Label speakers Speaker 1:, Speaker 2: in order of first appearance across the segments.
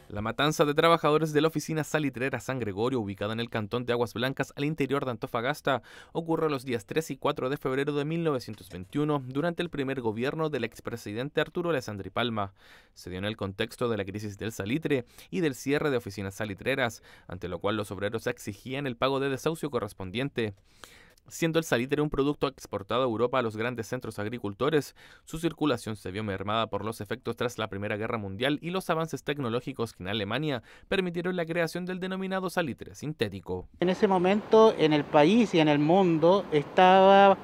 Speaker 1: La matanza de trabajadores de la oficina salitrera San Gregorio, ubicada en el cantón de Aguas Blancas al interior de Antofagasta, ocurrió los días 3 y 4 de febrero de 1921 durante el primer gobierno del expresidente Arturo Alessandri Palma. Se dio en el contexto de la crisis del salitre y del cierre de oficinas salitreras, ante lo cual los obreros exigían el pago de desahucio correspondiente. Siendo el salitre un producto exportado a Europa a los grandes centros agricultores, su circulación se vio mermada por los efectos tras la Primera Guerra Mundial y los avances tecnológicos que en Alemania permitieron la creación del denominado salitre sintético.
Speaker 2: En ese momento en el país y en el mundo estaba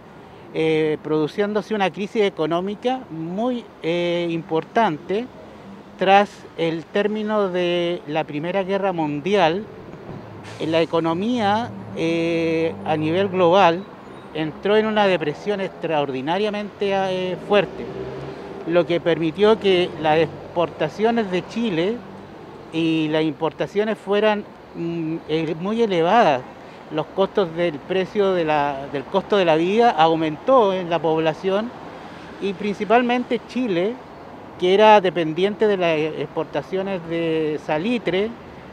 Speaker 2: produciéndose una crisis económica muy importante tras el término de la Primera Guerra Mundial. La economía a nivel global entró en una depresión extraordinariamente fuerte, lo que permitió que las exportaciones de Chile y las importaciones fueran muy elevadas. Los costos del precio del costo de la vida aumentó en la población y principalmente Chile, que era dependiente de las exportaciones de salitre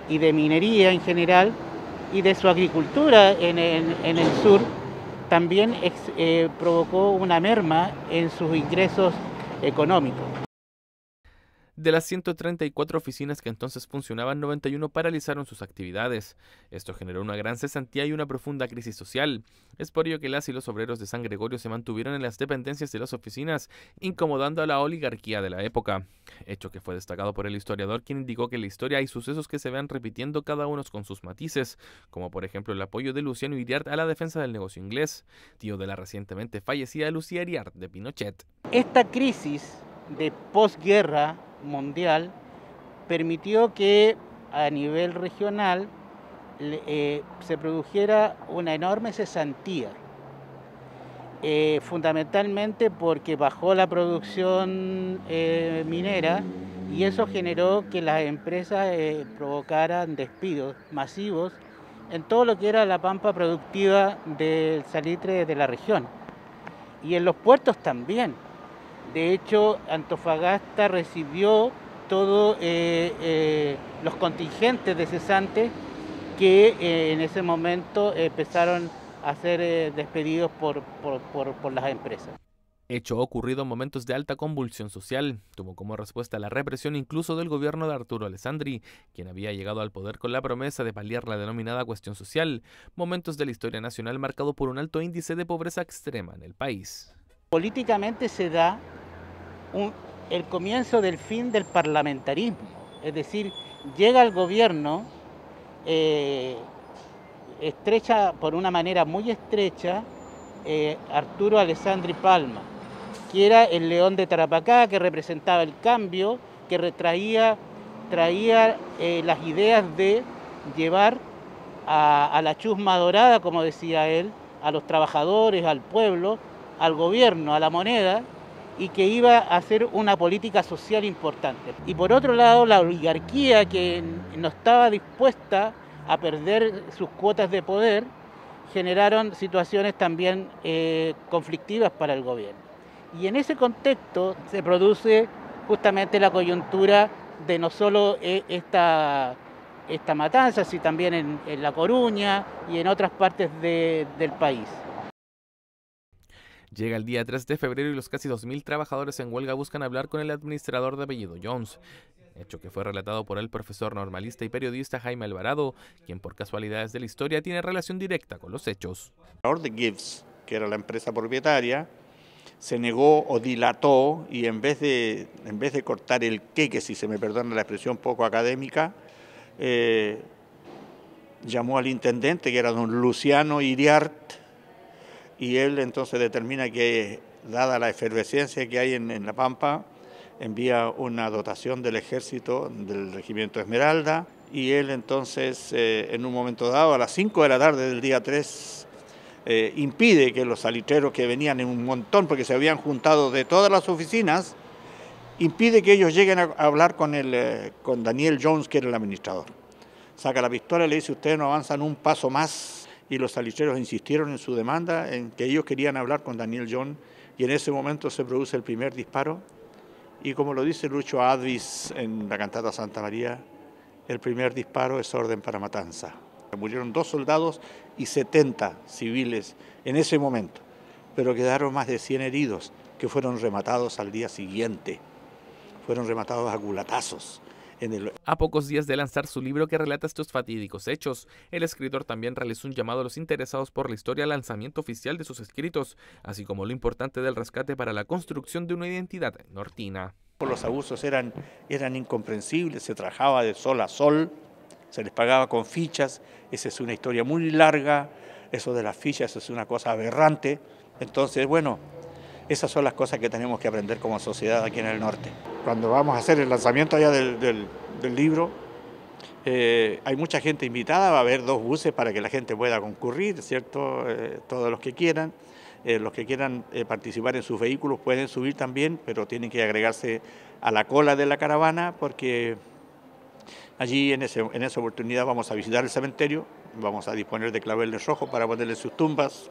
Speaker 2: y de minería en general y de su agricultura en el sur, también provocó una merma en sus ingresos económicos.
Speaker 1: De las 134 oficinas que entonces funcionaban, 91 paralizaron sus actividades. Esto generó una gran cesantía y una profunda crisis social. Es por ello que las y los obreros de San Gregorio se mantuvieron en las dependencias de las oficinas, incomodando a la oligarquía de la época. Hecho que fue destacado por el historiador, quien indicó que en la historia hay sucesos que se van repitiendo cada uno con sus matices, como por ejemplo el apoyo de Luciano Iriart a la defensa del negocio inglés, tío de la recientemente fallecida Lucía Iriart de Pinochet.
Speaker 2: Esta crisis de posguerra mundial permitió que a nivel regional se produjera una enorme cesantía, fundamentalmente porque bajó la producción minera y eso generó que las empresas provocaran despidos masivos en todo lo que era la pampa productiva del salitre de la región y en los puertos también. De hecho, Antofagasta recibió todos los contingentes de cesantes que en ese momento empezaron a ser despedidos por las empresas.
Speaker 1: Hecho ocurrido en momentos de alta convulsión social, tuvo como respuesta la represión incluso del gobierno de Arturo Alessandri, quien había llegado al poder con la promesa de paliar la denominada cuestión social, momentos de la historia nacional marcado por un alto índice de pobreza extrema en el país.
Speaker 2: Políticamente se da el comienzo del fin del parlamentarismo, es decir, llega el gobierno, estrecha por una manera muy estrecha Arturo Alessandri Palma, que era el león de Tarapacá, que representaba el cambio, que traía las ideas de llevar a la chusma dorada, como decía él, a los trabajadores, al pueblo, al gobierno, a la moneda, y que iba a hacer una política social importante. Y por otro lado, la oligarquía, que no estaba dispuesta a perder sus cuotas de poder, generaron situaciones también conflictivas para el gobierno. Y en ese contexto se produce justamente la coyuntura de no solo esta matanza, sino también en La Coruña y en otras partes del país.
Speaker 1: Llega el día 3 de febrero y los casi 2.000 trabajadores en huelga buscan hablar con el administrador de apellido Jones, hecho que fue relatado por el profesor normalista y periodista Jaime Alvarado, quien por casualidades de la historia tiene relación directa con los hechos.
Speaker 3: De Gibbs, que era la empresa propietaria, se negó o dilató y en vez de cortar el queque, si se me perdona la expresión poco académica, llamó al intendente, que era don Luciano Iriart, y él entonces determina que, dada la efervescencia que hay en La Pampa, envía una dotación del ejército del regimiento Esmeralda, y él entonces, en un momento dado, a las 5 de la tarde del día 3, impide que los salitreros que venían en un montón, porque se habían juntado de todas las oficinas, impide que ellos lleguen a hablar con Daniel Jones, que era el administrador. Saca la pistola y le dice: ustedes no avanzan un paso más. Y los salitreros insistieron en su demanda, en que ellos querían hablar con Daniel Jones, y en ese momento se produce el primer disparo, y como lo dice Lucho Advis en la cantata Santa María, el primer disparo es orden para matanza. Murieron 2 soldados y 70 civiles en ese momento, pero quedaron más de 100 heridos que fueron rematados al día siguiente. Fueron rematados a culatazos.
Speaker 1: A pocos días de lanzar su libro que relata estos fatídicos hechos, el escritor también realizó un llamado a los interesados por la historia al lanzamiento oficial de sus escritos, así como lo importante del rescate para la construcción de una identidad nortina.
Speaker 3: Los abusos eran incomprensibles, se trabajaba de sol a sol, se les pagaba con fichas, esa es una historia muy larga, eso de las fichas es una cosa aberrante, entonces bueno, esas son las cosas que tenemos que aprender como sociedad aquí en el norte. Cuando vamos a hacer el lanzamiento allá del libro, hay mucha gente invitada, va a haber 2 buses para que la gente pueda concurrir, ¿cierto? Todos los que quieran participar en sus vehículos pueden subir también, pero tienen que agregarse a la cola de la caravana porque allí en esa oportunidad vamos a visitar el cementerio, vamos a disponer de claveles rojos para ponerle sus tumbas.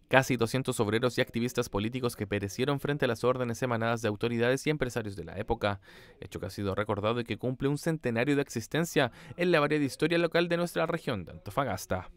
Speaker 1: Casi 200 obreros y activistas políticos que perecieron frente a las órdenes emanadas de autoridades y empresarios de la época, hecho que ha sido recordado y que cumple un centenario de existencia en la variada historia local de nuestra región de Antofagasta.